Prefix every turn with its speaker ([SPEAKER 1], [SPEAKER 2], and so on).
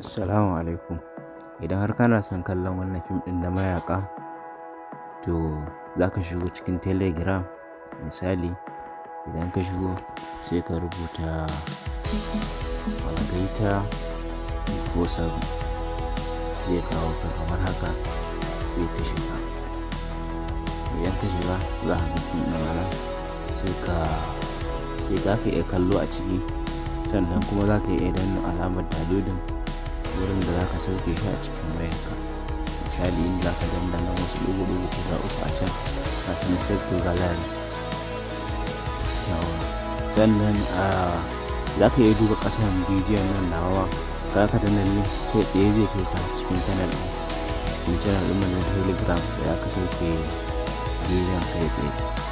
[SPEAKER 1] Assalamu alaikum. Idan har kana son kallon wannan fim ɗin na mayaƙa, to za ka shigo cikin Telegram. Misali, idan ka shigo sai ka rubuta Algaita 247. Zai kawo ka kamar haka, sai ka shiga. Idan ka shiga za ka ga fim ɗin nan, sai ka iya kallo a ciki. Sannan kuma za ka iya danna alamar downloading wurin da za ka sauke shi a cikin wayarka. Misali, inda za ka danna nan wasu ɗigo-ɗigo guda uku a can kafin save to gallery. Sannan za ka iya duba ƙasan bidiyon nan nawa, za ka danna link kai tsaye zai kai ka cikin channel ɗin mu na Telegram da za ka sauke bidiyon kai tsaye.